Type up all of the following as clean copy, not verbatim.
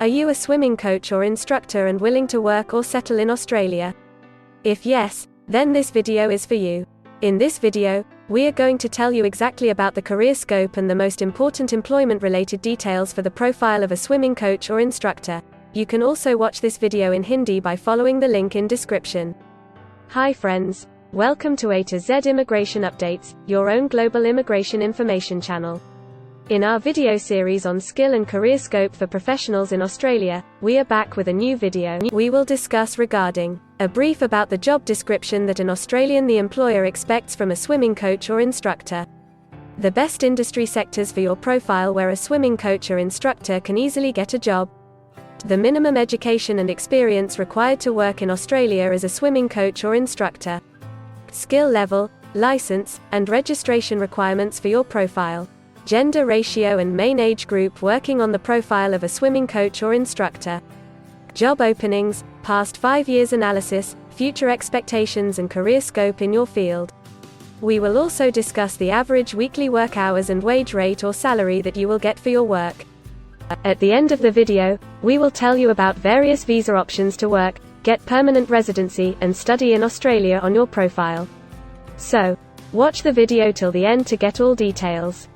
Are you a swimming coach or instructor and willing to work or settle in Australia? If yes, then this video is for you. In this video, we are going to tell you exactly about the career scope and the most important employment-related details for the profile of a swimming coach or instructor. You can also watch this video in Hindi by following the link in description. Hi friends, welcome to A to Z Immigration Updates, your own global immigration information channel. In our video series on skill and career scope for professionals in Australia, we are back with a new video. We will discuss regarding a brief about the job description that an Australian the employer expects from a swimming coach or instructor. The best industry sectors for your profile where a swimming coach or instructor can easily get a job. The minimum education and experience required to work in Australia as a swimming coach or instructor. Skill level, license, and registration requirements for your profile. Gender ratio and main age group working on the profile of a swimming coach or instructor. Job openings, past 5 years analysis, future expectations and career scope in your field. We will also discuss the average weekly work hours and wage rate or salary that you will get for your work. At the end of the video, we will tell you about various visa options to work, get permanent residency, and study in Australia on your profile. So, watch the video till the end to get all details.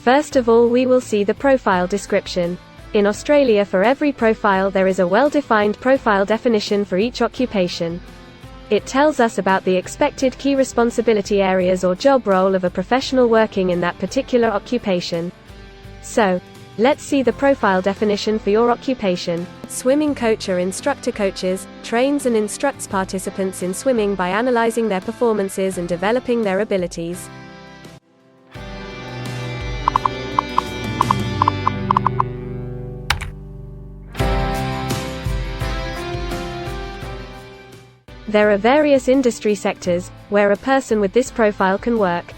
First of all, we will see the profile description. In Australia, for every profile there is a well-defined profile definition for each occupation. It tells us about the expected key responsibility areas or job role of a professional working in that particular occupation. So, let's see the profile definition for your occupation. Swimming coach or instructor coaches, trains and instructs participants in swimming by analysing their performances and developing their abilities. There are various industry sectors where a person with this profile can work.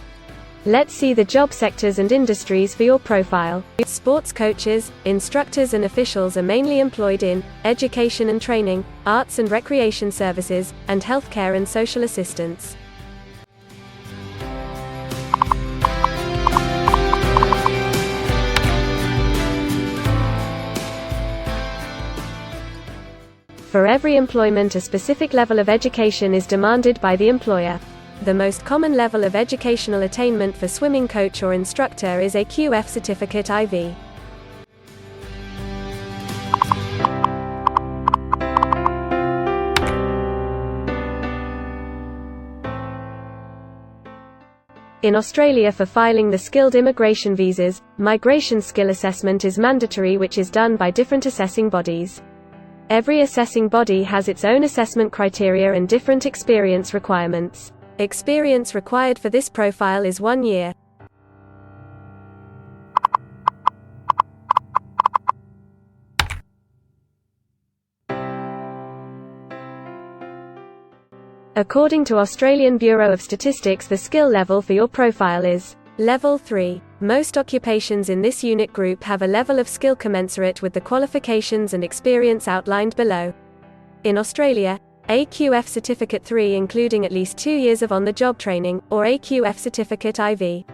Let's see the job sectors and industries for your profile. Sports coaches, instructors and officials are mainly employed in education and training, arts and recreation services, and healthcare and social assistance. For every employment, a specific level of education is demanded by the employer. The most common level of educational attainment for swimming coach or instructor is a QF certificate IV. In Australia, for filing the skilled immigration visas, migration skill assessment is mandatory, which is done by different assessing bodies. Every assessing body has its own assessment criteria and different experience requirements. Experience required for this profile is 1 year. According to Australian Bureau of Statistics, the skill level for your profile is Level 3. Most occupations in this unit group have a level of skill commensurate with the qualifications and experience outlined below. In Australia, AQF Certificate 3 including at least 2 years of on-the-job training, or AQF Certificate IV.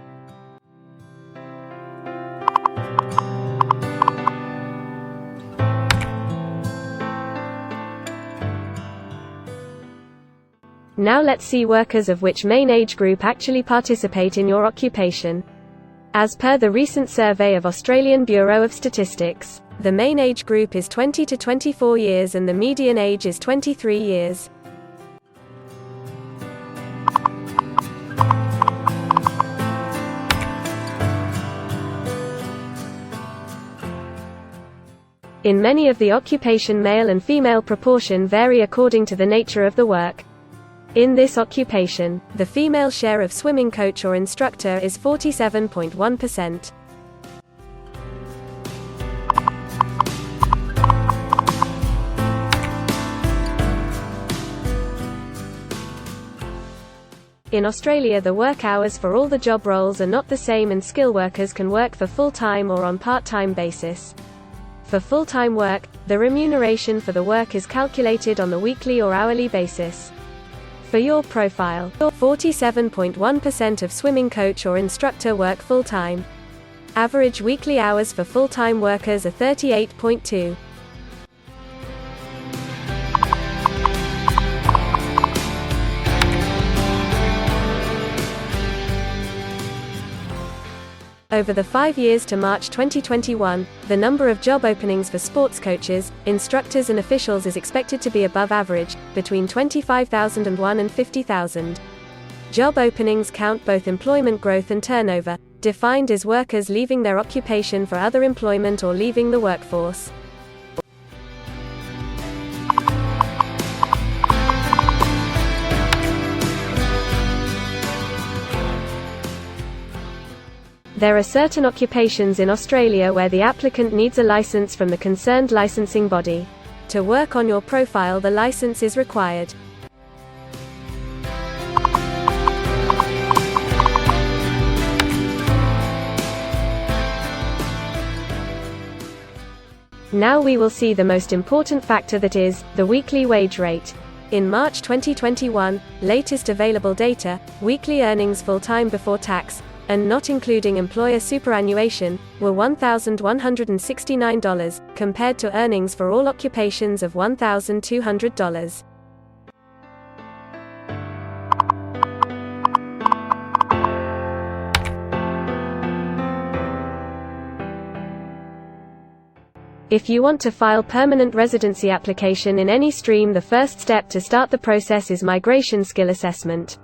Now let's see workers of which main age group actually participate in your occupation. As per the recent survey of Australian Bureau of Statistics, the main age group is 20 to 24 years and the median age is 23 years. In many of the occupation, male and female proportion vary according to the nature of the work. In this occupation, the female share of swimming coach or instructor is 47.1%. In Australia, the work hours for all the job roles are not the same and skill workers can work for full-time or on part-time basis. For full-time work, the remuneration for the work is calculated on the weekly or hourly basis. For your profile, 47.1% of swimming coach or instructor work full-time. Average weekly hours for full-time workers are 38.2. Over the 5 years to March 2021, the number of job openings for sports coaches, instructors and officials is expected to be above average, between 25,001 and 50,000. Job openings count both employment growth and turnover, defined as workers leaving their occupation for other employment or leaving the workforce. There are certain occupations in Australia where the applicant needs a license from the concerned licensing body. To work on your profile, the license is required. Now we will see the most important factor, that is, the weekly wage rate. In March 2021, latest available data, weekly earnings full-time before tax, and not including employer superannuation, were $1,169, compared to earnings for all occupations of $1,200. If you want to file permanent residency application in any stream, the first step to start the process is migration skill assessment.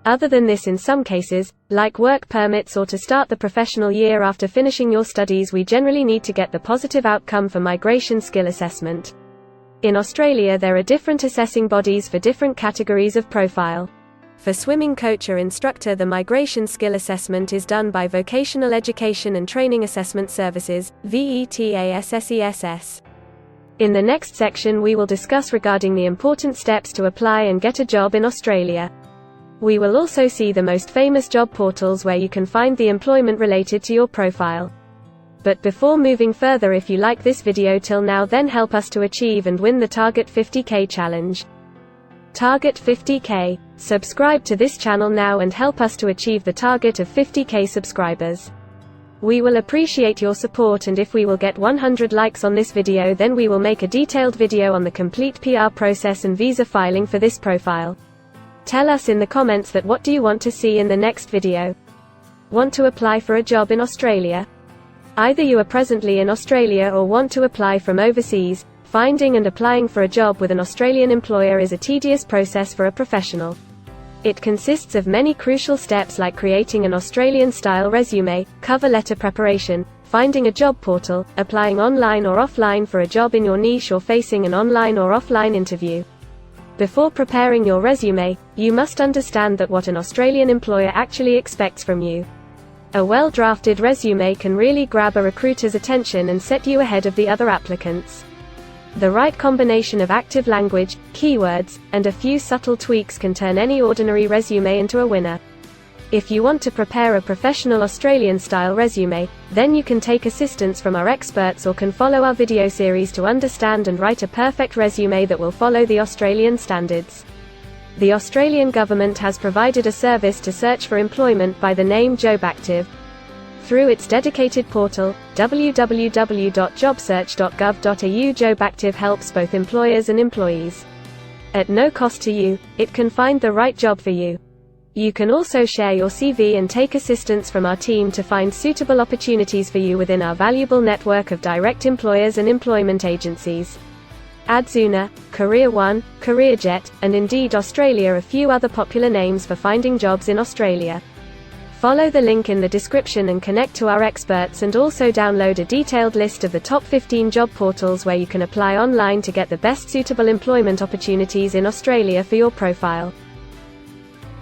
Other than this, in some cases, like work permits or to start the professional year after finishing your studies, we generally need to get the positive outcome for migration skill assessment. In Australia, there are different assessing bodies for different categories of profile. For swimming coach or instructor, the migration skill assessment is done by Vocational Education and Training Assessment Services, VETASSESS. In the next section we will discuss regarding the important steps to apply and get a job in Australia. We will also see the most famous job portals where you can find the employment related to your profile. But before moving further, if you like this video till now, then help us to achieve and win the Target 50K challenge. Target 50K. Subscribe to this channel now and help us to achieve the target of 50K subscribers. We will appreciate your support, and if we will get 100 likes on this video, then we will make a detailed video on the complete PR process and visa filing for this profile. Tell us in the comments that what do you want to see in the next video. Want to apply for a job in Australia? Either you are presently in Australia or want to apply from overseas. Finding and applying for a job with an Australian employer is a tedious process for a professional. It consists of many crucial steps like creating an Australian-style resume, cover letter preparation, finding a job portal, applying online or offline for a job in your niche, or facing an online or offline interview. Before preparing your resume, you must understand that what an Australian employer actually expects from you. A well-drafted resume can really grab a recruiter's attention and set you ahead of the other applicants. The right combination of active language, keywords, and a few subtle tweaks can turn any ordinary resume into a winner. If you want to prepare a professional Australian-style resume, then you can take assistance from our experts or can follow our video series to understand and write a perfect resume that will follow the Australian standards. The Australian government has provided a service to search for employment by the name JobActive. Through its dedicated portal, www.jobsearch.gov.au, JobActive helps both employers and employees. At no cost to you, it can find the right job for you. You can also share your CV and take assistance from our team to find suitable opportunities for you within our valuable network of direct employers and employment agencies. Adzuna, Career One, CareerJet, and Indeed Australia are a few other popular names for finding jobs in Australia. Follow the link in the description and connect to our experts, and also download a detailed list of the top 15 job portals where you can apply online to get the best suitable employment opportunities in Australia for your profile.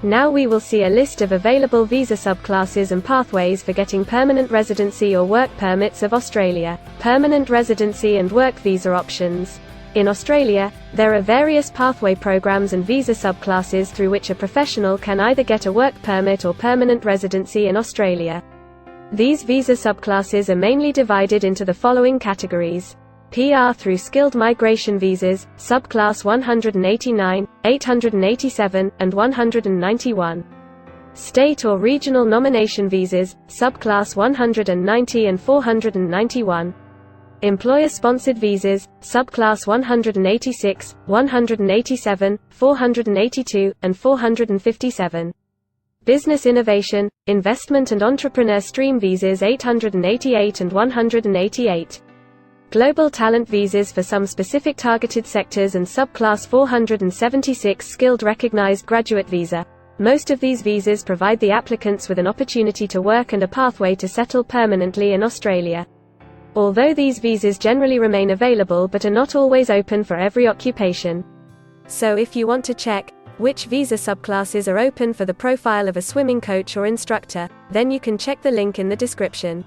Now we will see a list of available visa subclasses and pathways for getting permanent residency or work permits of Australia. Permanent residency and work visa options. In Australia, there are various pathway programs and visa subclasses through which a professional can either get a work permit or permanent residency in Australia. These visa subclasses are mainly divided into the following categories. PR through skilled migration visas, subclass 189, 887, and 191. State or regional nomination visas, subclass 190 and 491. Employer-sponsored visas, subclass 186, 187, 482, and 457. Business innovation, investment and entrepreneur stream visas 888 and 188. Global talent visas for some specific targeted sectors and subclass 476 skilled recognized graduate visa. Most of these visas provide the applicants with an opportunity to work and a pathway to settle permanently in Australia. Although these visas generally remain available but are not always open for every occupation. So if you want to check which visa subclasses are open for the profile of a swimming coach or instructor, then you can check the link in the description.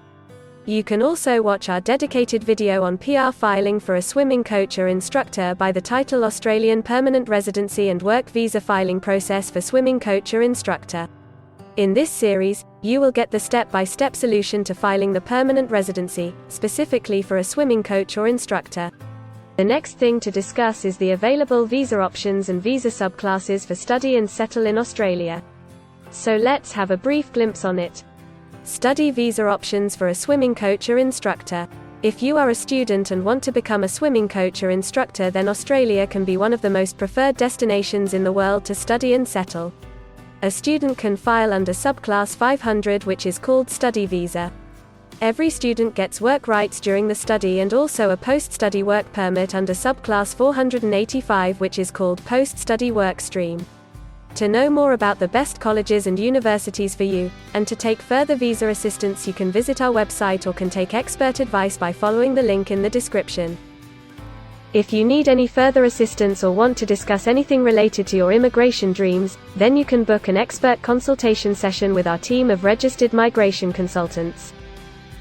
You can also watch our dedicated video on PR filing for a swimming coach or instructor by the title Australian Permanent Residency and Work Visa Filing Process for Swimming Coach or Instructor. In this series, you will get the step-by-step solution to filing the permanent residency, specifically for a swimming coach or instructor. The next thing to discuss is the available visa options and visa subclasses for study and settle in Australia. So let's have a brief glimpse on it. Study visa options for a swimming coach or instructor. If you are a student and want to become a swimming coach or instructor, then Australia can be one of the most preferred destinations in the world to study and settle. A student can file under subclass 500, which is called study visa. Every student gets work rights during the study and also a post-study work permit under subclass 485, which is called post-study work stream. To know more about the best colleges and universities for you, and to take further visa assistance, you can visit our website or can take expert advice by following the link in the description. If you need any further assistance or want to discuss anything related to your immigration dreams, then you can book an expert consultation session with our team of registered migration consultants.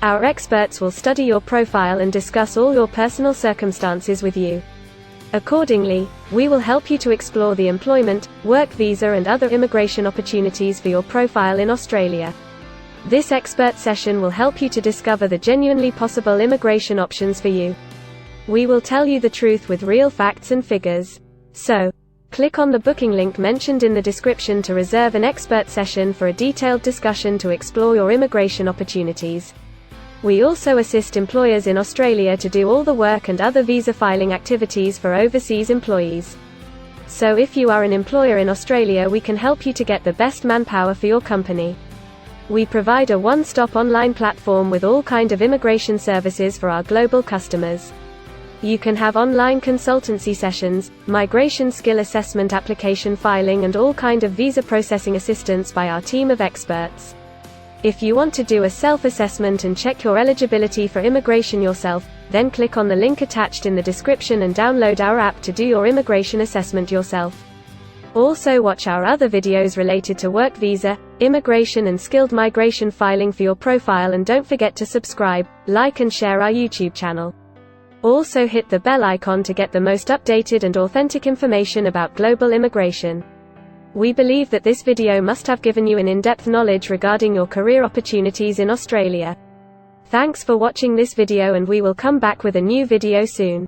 Our experts will study your profile and discuss all your personal circumstances with you. Accordingly, we will help you to explore the employment, work visa and other immigration opportunities for your profile in Australia. This expert session will help you to discover the genuinely possible immigration options for you. We will tell you the truth with real facts and figures. So, click on the booking link mentioned in the description to reserve an expert session for a detailed discussion to explore your immigration opportunities. We also assist employers in Australia to do all the work and other visa filing activities for overseas employees. So if you are an employer in Australia, we can help you to get the best manpower for your company. We provide a one-stop online platform with all kinds of immigration services for our global customers. You can have online consultancy sessions, migration skill assessment, application filing and all kinds of visa processing assistance by our team of experts. If you want to do a self-assessment and check your eligibility for immigration yourself, then click on the link attached in the description and download our app to do your immigration assessment yourself. Also watch our other videos related to work visa, immigration and skilled migration filing for your profile, and don't forget to subscribe, like and share our YouTube channel. Also hit the bell icon to get the most updated and authentic information about global immigration. We believe that this video must have given you an in-depth knowledge regarding your career opportunities in Australia. Thanks for watching this video, and we will come back with a new video soon.